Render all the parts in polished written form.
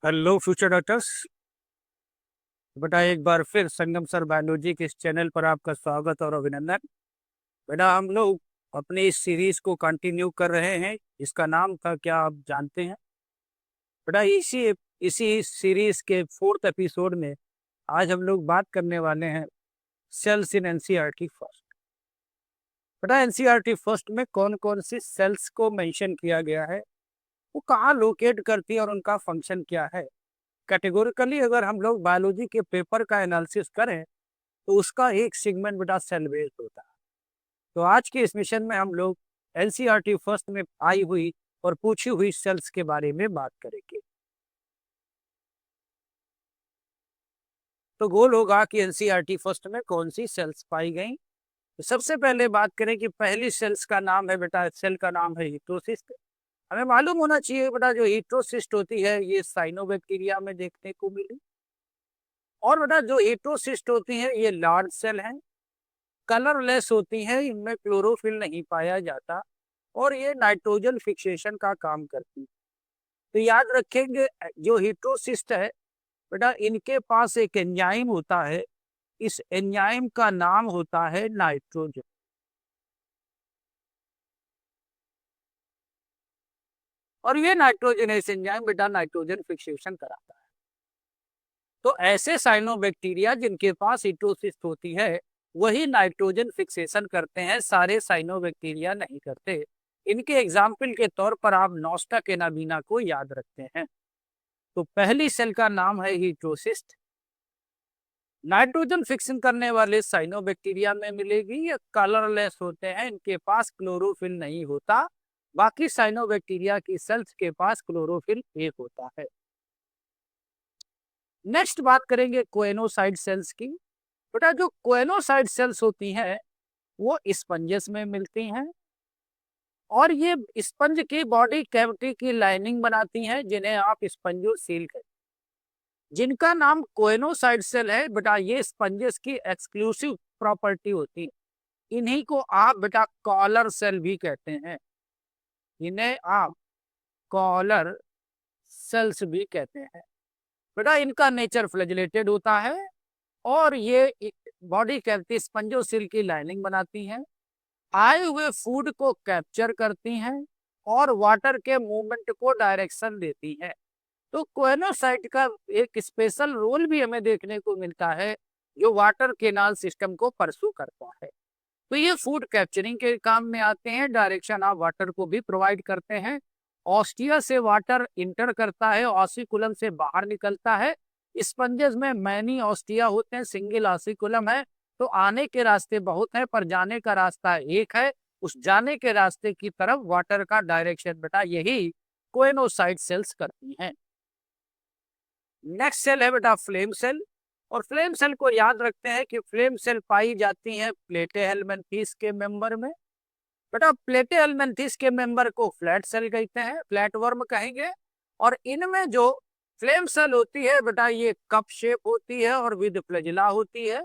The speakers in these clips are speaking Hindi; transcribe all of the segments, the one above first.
Hello future doctors. बेटा एक बार फिर संगम सर बायोलॉजी के इस चैनल पर आपका स्वागत और अभिनंदन। बेटा हम लोग अपनी इस सीरीज को कंटिन्यू कर रहे हैं। इसका नाम था क्या आप जानते हैं? बेटा इसी इसी सीरीज के 4th एपिसोड में आज हम लोग बात करने वाले हैं सेल्स इन एनसीईआरटी फर्स्ट। बेटा एनसीईआरटी फर्स्ट में कौन कौन सी सेल्स को मेंशन किया गया है, वो कहाँ लोकेट करती है और उनका फंक्शन क्या है। कैटेगोरिकली अगर हम लोग बायोलॉजी के पेपर का एनालिसिस करें तो उसका एक सेगमेंट बेटा सेल बेस्ड होता है। तो आज के इस मिशन में हम लोग एनसीईआरटी फर्स्ट में आई हुई और पूछी हुई सेल्स के बारे में बात करेंगे। तो गोल होगा कि एनसीईआरटी फर्स्ट में कौन सी सेल्स पाई गई। तो सबसे पहले बात करें कि पहली सेल्स का नाम है बेटा, सेल का नाम है हीट्रोसिस्ट। हमें मालूम होना चाहिए बेटा जो हीट्रोसिस्ट होती है ये साइनोबैक्टीरिया में देखने को मिली। और बेटा जो हीट्रोसिस्ट होती है ये लार्ज सेल है, कलरलेस होती है, इनमें क्लोरोफिल नहीं पाया जाता और ये नाइट्रोजन फिक्सेशन का काम करती है। तो याद रखेंगे जो हीट्रोसिस्ट है बेटा इनके पास एक एंजाइम होता है, इस एंजाइम का नाम होता है नाइट्रोजन। और ये नाइट्रोजनेस एंजाइम बेटा नाइट्रोजन फिक्सेशन कराता है। तो ऐसे साइनोबैक्टीरिया जिनके पास हीट्रोसिस्ट होती है वही नाइट्रोजन फिक्सेशन करते हैं, सारे साइनोबैक्टीरिया नहीं करते। इनके एग्जाम्पल के तौर पर आप नोस्टा केनाबिना को याद रखते हैं। तो पहली सेल का नाम है हीट्रोसिस्ट। नाइट्रोजन फिक्सिंग करने वाले साइनोबैक्टीरिया में मिलेगी, ये कलरलेस होते हैं, इनके पास क्लोरोफिल नहीं होता। बाकी साइनोबैक्टीरिया की सेल्स के पास क्लोरोफिल एक होता है। नेक्स्ट बात करेंगे कोएनोसाइट सेल्स की। बेटा जो कोएनोसाइट सेल्स होती हैं वो स्पंजेस में मिलती हैं और ये स्पंज की बॉडी कैविटी की लाइनिंग बनाती हैं जिन्हें आप स्पंजोसील कहते हैं। जिनका नाम कोएनोसाइट सेल है बेटा ये स्पंजेस की एक्सक्लूसिव प्रॉपर्टी होती है। इन्हीं को आप बेटा कॉलर सेल भी कहते हैं, इन्हें आप कॉलर सेल्स भी कहते हैं। बेटा इनका नेचर फ्लैजिलेटेड होता है और ये बॉडी कैविटी स्पंजोसील की लाइनिंग बनाती हैं, आए हुए फूड को कैप्चर करती हैं और वाटर के मूवमेंट को डायरेक्शन देती हैं। तो कोएनोसाइट का एक स्पेशल रोल भी हमें देखने को मिलता है जो वाटर केनाल सिस्टम को परसू करता है। तो ये फूड कैप्चरिंग के काम में आते हैं, डायरेक्शन ऑफ वाटर को भी प्रोवाइड करते हैं। ऑस्टिया से वाटर इंटर करता है, ऑसिकुलम से बाहर निकलता है। स्पंजेस में मैनी ऑस्टिया होते हैं, सिंगल ऑसिकुलम है। तो आने के रास्ते बहुत है पर जाने का रास्ता एक है। उस जाने के रास्ते की तरफ वाटर का डायरेक्शन बेटा यही कोएनोसाइट सेल्स करती हैं। नेक्स्ट सेल है बेटा फ्लेम सेल। और फ्लेम सेल को याद रखते हैं कि फ्लेम सेल पाई जाती है प्लेटेहेल्मिन्थेस के मेंबर में। बेटा प्लेटेहेल्मिन्थेस के मेंबर को फ्लैट सेल कहते हैं, फ्लैट वर्म कहेंगे। और इनमें जो फ्लेम सेल होती है बेटा ये कप शेप होती है और विद फ्लैजिला होती है।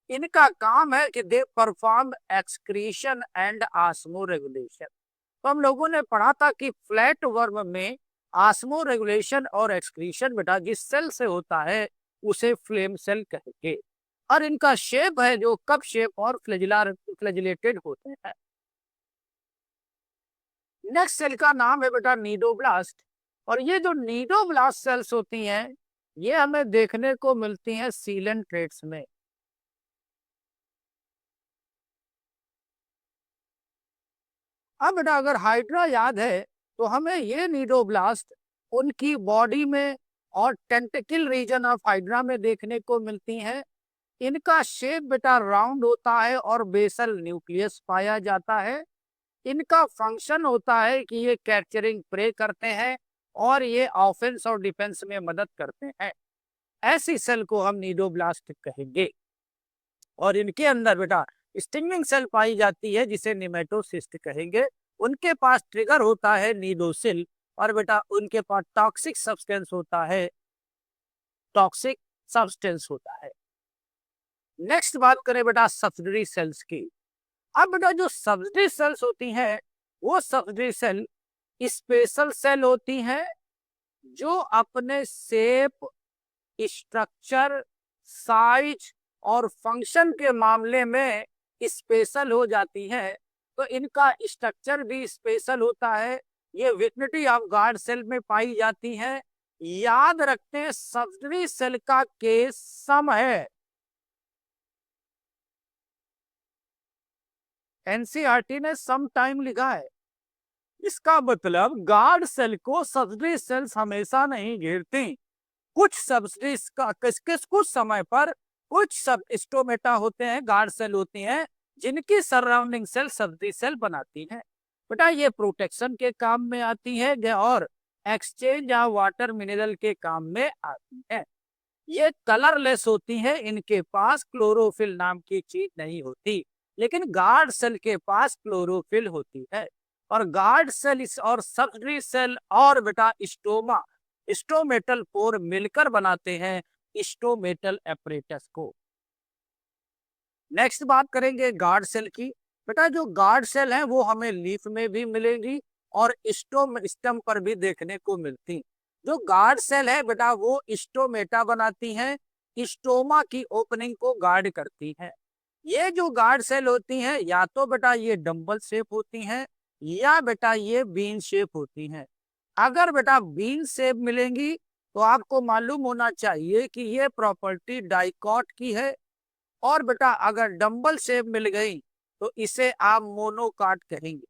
इनका काम है कि they perform excretion and osmo regulation. तो हम लोगों ने पढ़ा था कि फ्लैट वर्म में ऑस्मो रेगुलेशन और एक्सक्रीशन बेटा जिस सेल से होता है उसे फ्लेम सेल कहेंगे। और इनका शेप है जो कप शेप और फ्लैजिलेटेड होते हैं। नेक्स्ट सेल का नाम है बेटा नीडोब्लास्ट। और ये जो नीडोब्लास्ट सेल्स होती हैं ये हमें देखने को मिलती हैं सीलेंट ट्रेट्स में। अब बेटा अगर हाइड्रा याद है तो हमें ये नीडोब्लास्ट उनकी बॉडी में और टेंटिकल रीजन ऑफ हाइड्रा में देखने को मिलती हैं। इनका शेप बेटा राउंड होता है और बेसल न्यूक्लियस पाया जाता है। इनका फंक्शन होता है कि ये कैप्चरिंग प्रे करते हैं और ये ऑफेंस और डिफेंस में मदद करते हैं। ऐसी सेल को हम नीडोब्लास्ट कहेंगे। और इनके अंदर बेटा स्टिंगिंग सेल पाई जाती है जिसे निमेटोसिस्ट कहेंगे। उनके पास ट्रिगर होता है नीडोसिल और बेटा उनके पास टॉक्सिक सब्सटेंस होता है, टॉक्सिक सब्सटेंस होता है। नेक्स्ट बात करें बेटा सब्सिडरी सेल्स की। अब बेटा जो सब्सिडरी सेल्स होती हैं वो सब्सिडरी सेल स्पेशल सेल होती हैं जो अपने शेप, स्ट्रक्चर, साइज और फंक्शन के मामले में स्पेशल हो जाती है, तो इनका स्ट्रक्चर भी स्पेशल होता है। ये विटनिटी ऑफ गार्ड सेल में पाई जाती है। याद रखते हैं सब्सिडी सेल का केस सम है। एनसीईआरटी ने सम टाइम लिखा है। इसका मतलब गार्ड सेल को सब्सिडी सेल्स हमेशा नहीं घेरती। कुछ सब्सिडी का किस किस कुछ समय पर कुछ सब स्टोमेटा होते हैं, गार्ड सेल होती हैं, जिनकी सराउंडिंग सेल सब्सिडी सेल बनाती हैं। बेटा ये प्रोटेक्शन के काम में आती है और एक्सचेंज या वाटर मिनरल के काम में आती है। ये कलरलेस होती है, इनके पास क्लोरोफिल नाम की चीज नहीं होती, लेकिन गार्ड सेल के पास क्लोरोफिल होती है। और गार्ड सेल और सब्सिडी सेल और बेटा स्टोमा, स्टोमेटल पोर मिलकर बनाते हैं स्टोमेटल एपरेटस को। नेक्स्ट बात करेंगे गार्ड सेल की। बेटा जो गार्ड सेल है वो हमें लीफ में भी मिलेगी और स्टम पर भी देखने को मिलती। जो गार्ड सेल है बेटा वो स्टोमेटा बनाती हैं, स्टोमा की ओपनिंग को गार्ड करती हैं। ये जो गार्ड सेल होती हैं या तो बेटा ये डंबल शेप होती हैं या बेटा ये बीन शेप होती हैं। अगर बेटा बीन शेप मिलेंगी तो आपको मालूम होना चाहिए कि ये प्रॉपर्टी डाइकॉट की है। और बेटा अगर डंबल शेप मिल गई तो इसे आप मोनोकाट कहेंगे।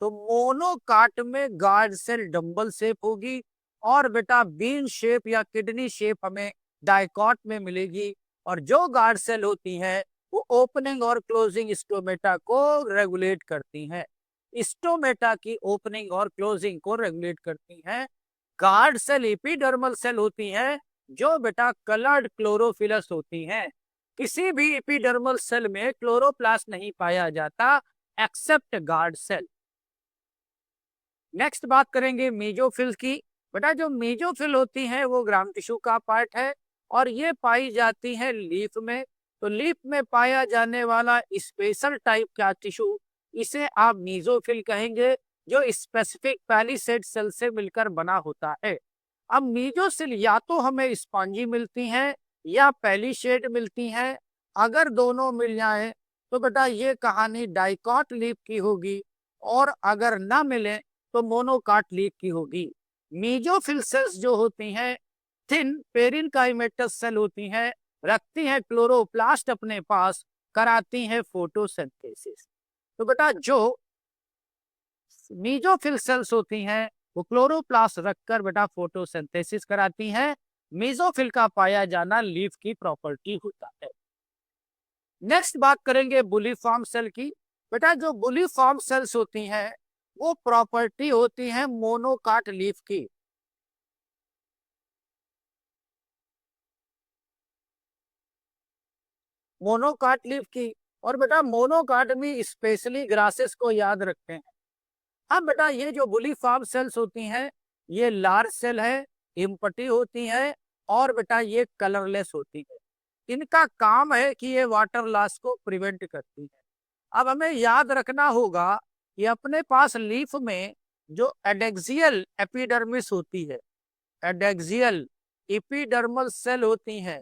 तो मोनोकाट में गार्ड सेल डंबल शेप होगी और बेटा बीन शेप या किडनी शेप हमें डाइकॉट में मिलेगी। और जो गार्ड सेल होती हैं वो ओपनिंग और क्लोजिंग स्टोमेटा को रेगुलेट करती हैं। स्टोमेटा की ओपनिंग और क्लोजिंग को रेगुलेट करती हैं। गार्ड सेल एपिडर्मल सेल होती हैं जो बेटा कलर्ड क्लोरोफिलस होती हैं। किसी भी एपिडर्मल सेल में क्लोरोप्लास्ट नहीं पाया जाता एक्सेप्ट गार्ड सेल। नेक्स्ट बात करेंगे मेजोफिल की। बेटा जो मेजोफिल होती है वो ग्राम टिश्यू का पार्ट है और ये पाई जाती है लीफ में। तो लीफ में पाया जाने वाला स्पेशल टाइप का टिश्यू इसे आप मेजोफिल कहेंगे, जो स्पेसिफिक पैलिसेड सेल से मिलकर बना होता है। अब मेजोफिल या तो हमें स्पॉन्जी मिलती हैं या पैलिसेड मिलती हैं। अगर दोनों मिल जाए तो बेटा ये कहानी डाइकॉट लीफ की होगी, और अगर ना मिले तो मोनोकाट लीफ की होगी। मीजोफिल सेल्स जो होती हैं थिन पेरिनकाइमेटस सेल होती हैं, रखती हैं क्लोरोप्लास्ट अपने पास, कराती हैं फोटोसिंथेसिस। तो बेटा जो मीजोफिल सेल्स होती हैं वो क्लोरोप्लास्ट रखकर बेटा फोटोसिंथेसिस कराती हैं। मीजोफिल का पाया जाना लीफ की प्रॉपर्टी होता है। नेक्स्ट बात करेंगे बुलीफॉर्म सेल की। बेटा जो बुलीफॉर्म सेल्स होती हैं वो प्रॉपर्टी होती है मोनोकाट लीफ की। मोनोकाट लीफ की। और बेटा मोनोकाट में स्पेशली ग्रासेस को याद रखते हैं। अब बेटा ये जो बुलीफॉर्म सेल्स होती हैं ये लार्ज सेल है, इम्पटी होती है और बेटा ये कलरलेस होती है। इनका काम है कि ये वाटर लॉस को प्रिवेंट करती है। अब हमें याद रखना होगा कि अपने पास लीफ में जो एडेक्सियल एपिडर्मिस होती है, एडेक्सियल एपिडर्मल सेल होती हैं,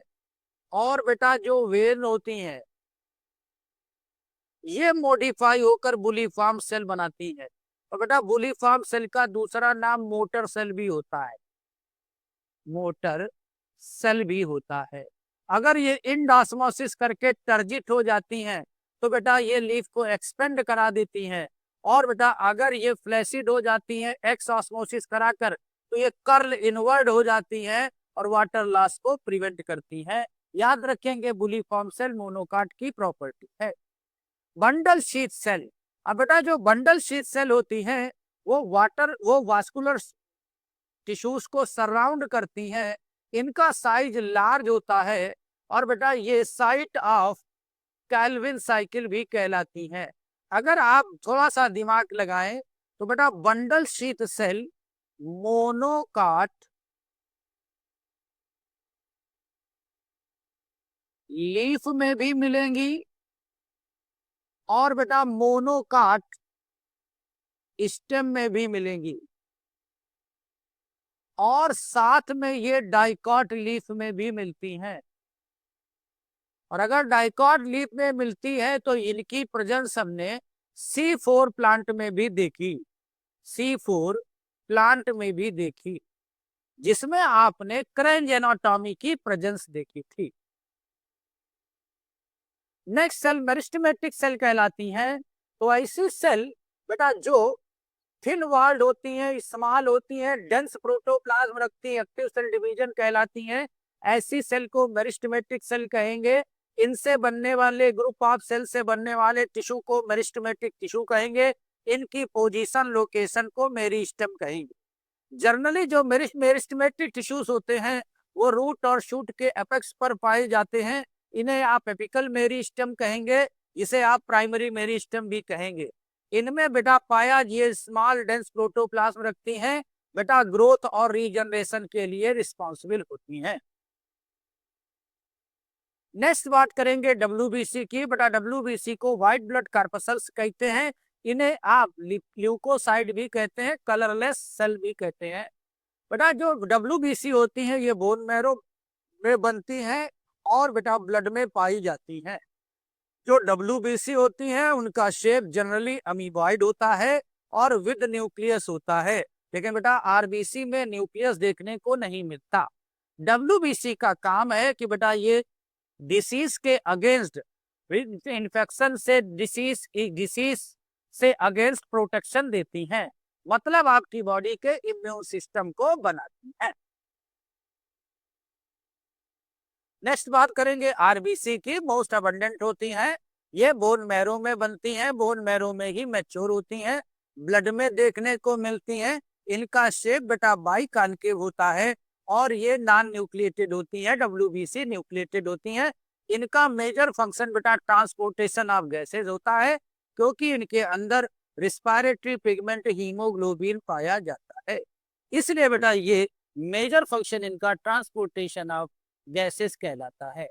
और बेटा जो वेन होती हैं ये मॉडिफाई होकर बुलीफॉर्म सेल बनाती है। और बेटा बुलीफॉर्म सेल का दूसरा नाम मोटर सेल भी होता है, मोटर सेल भी होता है। अगर ये इंडास्मोसिस करके टर्जिट हो जाती हैं तो बेटा ये लीफ को एक्सपेंड करा देती हैं। और बेटा अगर ये फ्लैसिड हो जाती हैं एक्स ऑस्मोसिस कराकर तो ये कर्ल इनवर्ड हो जाती हैं और वाटर लॉस को प्रिवेंट करती हैं। याद रखेंगे बुलीफॉर्म सेल मोनोकाट की प्रॉपर्टी है। Bundle sheath cell. अब बेटा जो बंडल शीथ सेल होती हैं वो वास्कुलर टिश्यूज को सराउंड करती हैं। इनका साइज लार्ज होता है और बेटा ये साइट ऑफ कैल्विन साइकिल भी कहलाती हैं। अगर आप थोड़ा सा दिमाग लगाएं तो बेटा bundle sheath cell monocot leaf में भी मिलेंगी और बेटा मोनोकाट स्टेम में भी मिलेंगी। और साथ में ये डाइकॉट लीफ में भी मिलती हैं। और अगर डाइकॉट लीफ में मिलती है तो इनकी प्रेजेंस हमने C4 प्लांट में भी देखी, C4 प्लांट में भी देखी, जिसमें आपने क्रेंज एनाटॉमी की प्रेजेंस देखी थी। नेक्स्ट सेल मेरिस्टेमेटिक सेल कहलाती हैं। तो ऐसी सेल बेटा जो थिन वॉल्ड होती हैं, स्मॉल होती हैं, डेंस प्रोटोप्लाज्म रखती हैं, एक्टिव सेल डिवीजन कहलाती हैं, ऐसी सेल को मेरिस्टेमेटिक सेल कहेंगे। इनसे बनने वाले ग्रुप ऑफ सेल से बनने वाले टिश्यू को मेरिस्टेमेटिक टिश्यू कहेंगे। इनकी पोजीशन लोकेशन को मेरिस्टेम कहेंगे। जनरली जो मेरिस्टेमेटिक टिश्यूज होते हैं वो रूट और शूट के एपेक्स पर पाए जाते हैं। इन्हें आप एपिकल मेरिस्टेम कहेंगे, इसे आप प्राइमरी मेरिस्टेम भी कहेंगे। इनमें बेटा पाया ये स्मॉल डेंस प्रोटोप्लाज्म रखती हैं, बेटा ग्रोथ और रीजनरेशन के लिए रिस्पॉन्सिबल होती हैं। नेक्स्ट बात करेंगे WBC की। बेटा WBC को व्हाइट ब्लड कार्पसल्स कहते हैं। इन्हें आप ल्यूकोसाइड भी कहते हैं, कलरलेस सेल भी कहते हैं। बेटा जो WBC होती हैं ये बोन मैरो में बनती हैं और बेटा ब्लड में पाई जाती हैं। जो WBC होती हैं उनका शेप जनरली अमीबॉइड होता है और विद न्यूक्लियस होता है, लेकिन बेटा RBC में न्यूक्लियस देखने को नहीं मिलता। WBC का काम है कि बेटा ये डिसीज के अगेंस्ट, इन्फेक्शन से डिसीज से अगेंस्ट प्रोटेक्शन देती हैं, मतलब आपकी बॉडी के इम्यून सिस्टम को बनाती हैं। नेक्स्ट बात करेंगे RBC की। मोस्ट अबंडेंट होती हैं, ये बोन मैरो में बनती हैं, बोन मैरो में ही मैच्योर होती हैं, ब्लड में देखने को मिलती हैं। इनका शेप बेटा बाइकॉन्केव होता है और ये नॉन न्यूक्लिएटेड होती है। WBC न्यूक्लिएटेड होती हैं। इनका मेजर फंक्शन बेटा ट्रांसपोर्टेशन ऑफ गैसेज होता है, क्योंकि इनके अंदर रिस्पायरेटरी पिगमेंट हीमोग्लोबिन पाया जाता है, इसलिए बेटा ये मेजर फंक्शन इनका ट्रांसपोर्टेशन ऑफ गैसेस कहलाता है।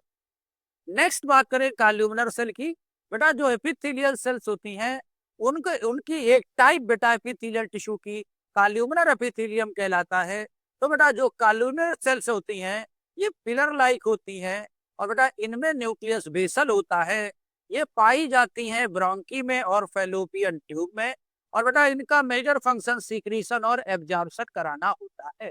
नेक्स्ट बात करें कॉल्यूमिनर सेल की। बेटा जो एपिथेलियल सेल्स होती हैं उनकी एक टाइप बेटा एपिथेलियल टिश्यू की कॉल्यूमिनर एपिथेलियम कहलाता है। तो बेटा जो कॉल्यूमिनर सेल्स होती हैं ये पिलर लाइक होती हैं और बेटा इनमें न्यूक्लियस बेसल होता है। ये पाई जाती हैं ब्रोंकी में और फैलोपियन ट्यूब में, और बेटा इनका मेजर फंक्शन सीक्रीशन और एब्जॉर्प्शन कराना होता है।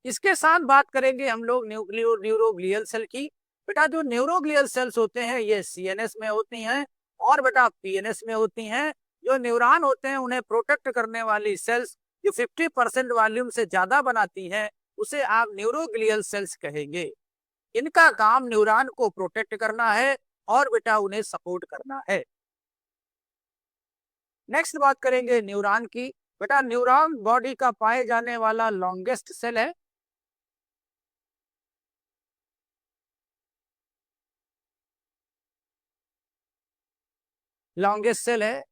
इसके साथ बात करेंगे हम लोग न्यूरोग्लियल सेल की। बेटा जो न्यूरोग्लियल सेल्स होते हैं ये CNS में होती हैं और बेटा PNS में होती हैं। जो न्यूरॉन होते हैं उन्हें प्रोटेक्ट करने वाली सेल्स जो 50% वॉल्यूम से ज्यादा बनाती हैं उसे आप न्यूरोग्लियल सेल्स कहेंगे। इनका काम न्यूरॉन को प्रोटेक्ट करना है और बेटा उन्हें सपोर्ट करना है। नेक्स्ट बात करेंगे न्यूरॉन की। बेटा न्यूरॉन बॉडी का पाए जाने वाला लॉन्गेस्ट सेल है। लॉन्गेस्ट सेल है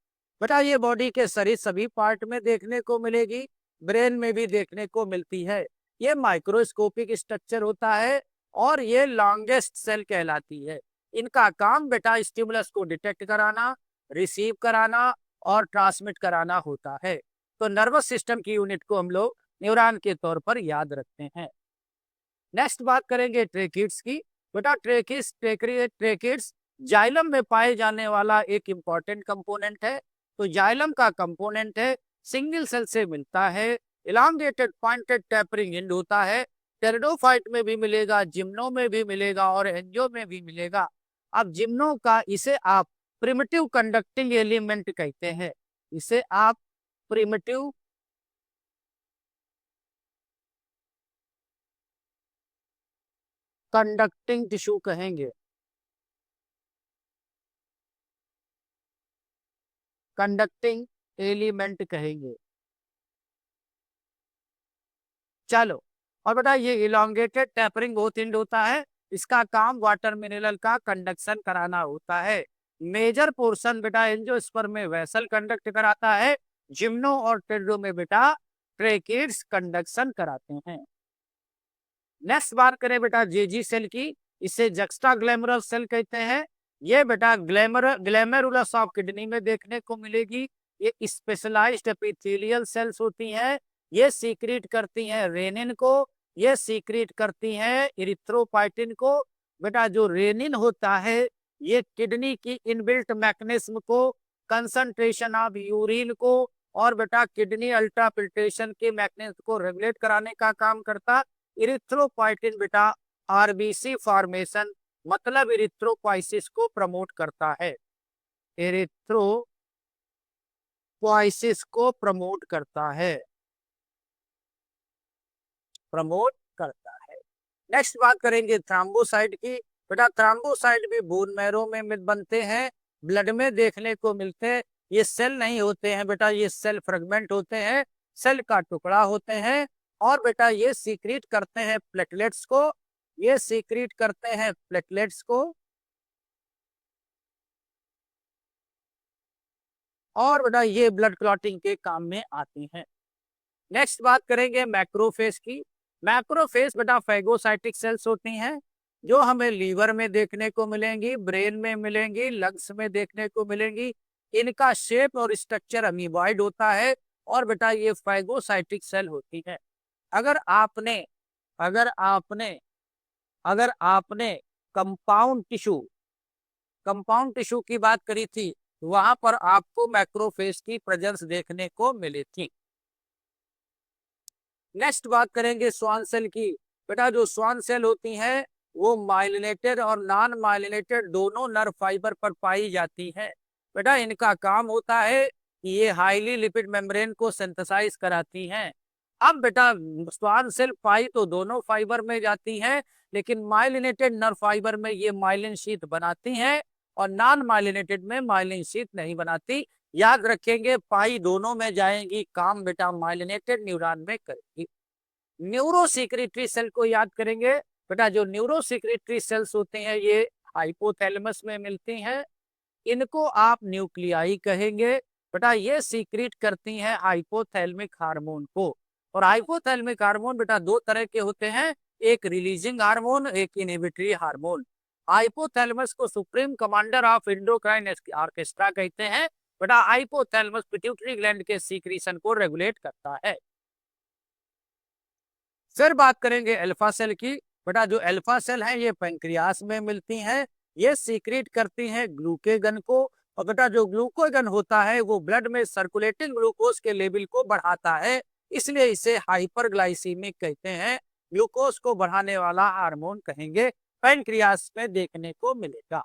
बेटा, ये बॉडी के शरीर सभी पार्ट में देखने को मिलेगी, ब्रेन में भी देखने को मिलती है। ये माइक्रोस्कोपिक स्ट्रक्चर होता है और ये लॉन्गेस्ट सेल कहलाती है। इनका काम बेटा स्टिमुलस को डिटेक्ट कराना, रिसीव कराना और ट्रांसमिट कराना होता है। तो नर्वस सिस्टम की यूनिट को हम लोग न्यूरॉन के तौर पर याद रखते हैं। नेक्स्ट बात करेंगे ट्रेकिड्स की। बेटा ट्रेकिड्स जाइलम में पाए जाने वाला एक इंपॉर्टेंट कंपोनेंट है। तो जाइलम का कंपोनेंट है, सिंगल सेल से मिलता है, इलांगेटेड पॉइंटेड टेपरिंग एंड होता है। टेरिडोफाइट में भी मिलेगा, जिम्नो में भी मिलेगा और एंजियो में भी मिलेगा। अब जिम्नो का इसे आप प्रिमिटिव कंडक्टिंग एलिमेंट कहते हैं, इसे आप प्रिमिटिव कंडक्टिंग टिश्यू कहेंगे, कंडक्टिंग एलिमेंट कहेंगे। चलो, और बेटा ये इलांगेटेड टेपरिंग बहुत इंड होता है, इसका काम वाटर मिनरल का कंडक्शन कराना होता है। मेजर पोर्शन बेटा एंजियोस्पर्म में वेसल कंडक्ट कराता है, जिम्नो और टेरिडो में बेटा ट्रेकिड्स कंडक्शन कराते हैं। नेक्स्ट बात करें बेटा जेजी सेल की, इसे जक्स्टा ग्लैमरस सेल कहते हैं। ये बेटा ग्लैमेरुलस ऑफ किडनी में देखने को मिलेगी। ये स्पेशलाइज्ड एपिथेलियल सेल्स होती हैं, ये सीक्रेट करती हैं रेनिन को, ये सीक्रेट करती हैं इरिथ्रोपाइटिन को। बेटा जो रेनिन होता है ये किडनी की इनबिल्ट मैकेनिज्म को, कंसंट्रेशन ऑफ यूरिन को और बेटा किडनी अल्ट्राफिल्ट्रेशन के मैकेनिज्म को रेगुलेट कराने का काम करता। इरिथ्रोपाइटिन बेटा आरबीसी फॉर्मेशन मतलब इरिथ्रोपोइसिस को प्रमोट करता है, इरिथ्रोपोइसिस को प्रमोट करता है, प्रमोट करता है। नेक्स्ट बात करेंगे थ्रोम्बोसाइट की। बेटा थ्रोम्बोसाइट भी बोन मैरो में बनते हैं, ब्लड में देखने को मिलते हैं। ये सेल नहीं होते हैं बेटा, ये सेल फ्रेगमेंट होते हैं, सेल का टुकड़ा होते हैं। और बेटा ये सीक्रेट करते हैं प्लेटलेट्स को, ये सीक्रेट करते हैं प्लेटलेट्स को। और बेटा ये ब्लड क्लॉटिंग के काम में आती हैं। नेक्स्ट बात करेंगे मैक्रोफेज की। मैक्रोफेज बेटा फैगोसाइटिक सेल्स होती हैं जो हमें लीवर में देखने को मिलेंगी, ब्रेन में मिलेंगी, लंग्स में देखने को मिलेंगी। इनका शेप और स्ट्रक्चर अमीबॉइड होता है और बेटा ये फैगोसाइटिक सेल होती है। अगर आपने अगर आपने अगर आपने कंपाउंड टिश्यू कंपाउंड टिश्यू की बात करी थी, वहां पर आपको मैक्रोफेज की प्रेजेंस देखने को मिली थी। नेक्स्ट बात करेंगे स्वान सेल की। बेटा जो स्वान सेल होती हैं वो माइलिनेटेड और नॉन माइलिनेटेड दोनों नर्व फाइबर पर पाई जाती है। बेटा इनका काम होता है कि ये हाईली लिपिड मेम्ब्रेन को सिंथेसाइज कराती हैं। अब बेटा स्वान सेल पाई तो दोनों फाइबर में जाती हैं, लेकिन माइलिनेटेड नर्व फाइबर में ये माइलिन शीथ बनाती हैं और नॉन माइलिनेटेड में माइलिन शीथ नहीं बनाती। याद रखेंगे पाई दोनों में जाएंगी, काम बेटा माइलिनेटेड न्यूरॉन में करेगी। न्यूरो सिक्रेटरी सेल को याद करेंगे। बेटा जो न्यूरो सिक्रेटरी सेल्स होते हैं ये हाइपोथैलेमस में मिलती हैं, इनको आप न्यूक्लियाई कहेंगे। बेटा ये सीक्रेट करती हैं हाइपोथैलेमिक हार्मोन को। और हाइपोथैलेमिक हार्मोन बेटा दो तरह के होते हैं, एक रिलीजिंग हार्मोन, एक इनहिबिटरी हार्मोन। हाइपोथैलेमस को supreme commander of endocrine orchestra कहते हैं। बेटा हाइपोथैलेमस पिट्यूटरी ग्लैंड के सीक्रेशन को रेगुलेट करता है। फिर बात करेंगे अल्फा सेल की। बेटा जो अल्फा सेल है ये पैंक्रियास में मिलती हैं, ये सीक्रेट करती हैं ग्लूकेगन को। और बेटा जो ग्लूकोगन होता है वो ब्लड में सर्कुलेटिंग ग्लूकोज के लेवल को बढ़ाता है, इसलिए इसे हाइपरग्लाइसीमिक कहते हैं। ग्लूकोज को बढ़ाने वाला हार्मोन कहेंगे, पैंक्रियास में देखने को मिलेगा।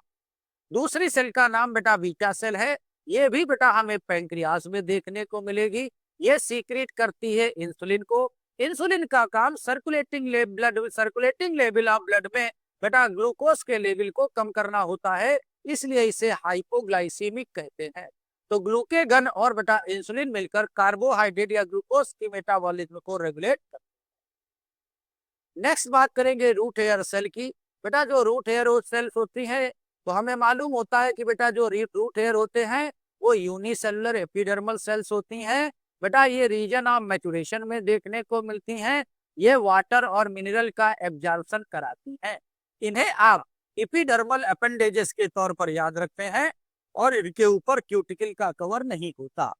दूसरी सेल का नाम बेटा बीटा सेल है, ये भी बेटा हमें पैंक्रियास में देखने को मिलेगी। ये सीक्रेट करती है इंसुलिन को। इंसुलिन का काम सर्कुलेटिंग लेवल ऑफ ब्लड में बेटा ग्लूकोज के लेवल को कम करना होता है, इसलिए इसे हाइपोग्लाइसीमिक कहते हैं। तो ग्लूकेगन और बेटा इंसुलिन मिलकर कार्बोहाइड्रेट या ग्लूकोज की मेटाबॉलिज्म को रेगुलेट करते हैं। नेक्स्ट बात करेंगे रूट हेयर सेल की। बेटा जो रूट हेयर सेल्स होती है तो हमें मालूम होता है कि बेटा जो रूट हेयर होते हैं वो यूनिसेलुलर एपिडर्मल सेल्स होती हैं। बेटा ये रीजन ऑफ मैचुरेशन में देखने को मिलती हैं, ये वाटर और मिनरल का एब्जॉर्प्शन कराती हैं। इन्हें आप एपिडर्मल अपेंडेजेस के तौर पर याद रखते हैं और इनके ऊपर क्यूटिकल का कवर नहीं होता।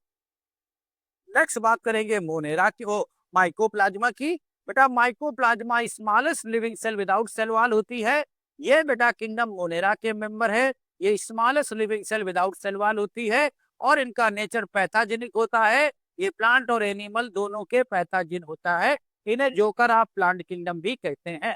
नेक्स्ट बात करेंगे मोनेरा की, वो माइकोप्लाज्मा की। बेटा mycoplasma smallest living cell without cell wall होती है, ये बेटा किंगडम मोनेरा के मेंबर है। ये smallest living cell without cell wall होती है और इनका नेचर पैथोजेनिक होता है। ये प्लांट और एनिमल दोनों के पैथोजेन होता है, इन्हें जोकर ऑफ प्लांट किंगडम भी कहते हैं।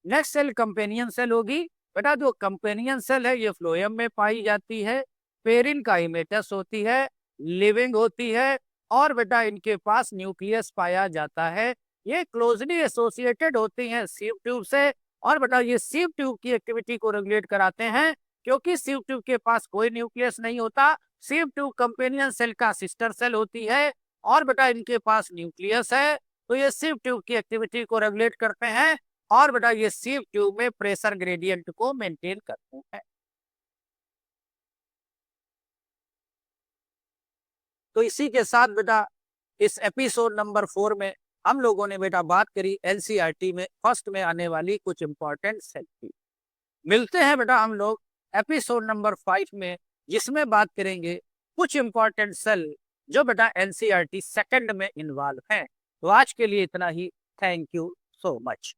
नेक्स्ट सेल कंपेनियन सेल होगी। बेटा जो कंपेनियन सेल है ये फ्लोएम में पाई जाती है, पेरिन का इमेटस होती है, लिविंग होती है और बेटा इनके पास न्यूक्लियस पाया जाता है। ये क्लोजली एसोसिएटेड होती हैं सीव ट्यूब से और बेटा ये सीव ट्यूब की एक्टिविटी को रेगुलेट कराते हैं, क्योंकि सीव ट्यूब के पास कोई न्यूक्लियस नहीं होता। सीव ट्यूब कंपेनियन सेल का सिस्टर सेल होती है और बेटा इनके पास न्यूक्लियस है, तो ये सीव ट्यूब की एक्टिविटी को रेगुलेट करते हैं और बेटा ये सीव ट्यूब में प्रेशर ग्रेडियंट को मेंटेन करते हैं। तो इसी के साथ बेटा इस एपिसोड नंबर 4 में हम लोगों ने बेटा बात करी एनसीईआरटी में फर्स्ट में आने वाली कुछ इंपॉर्टेंट सेल की। मिलते हैं बेटा हम लोग एपिसोड नंबर 5 में, जिसमें बात करेंगे कुछ इंपॉर्टेंट सेल जो बेटा एनसीईआरटी सेकंड में इन्वॉल्व है। तो आज के लिए इतना ही। Thank you so much.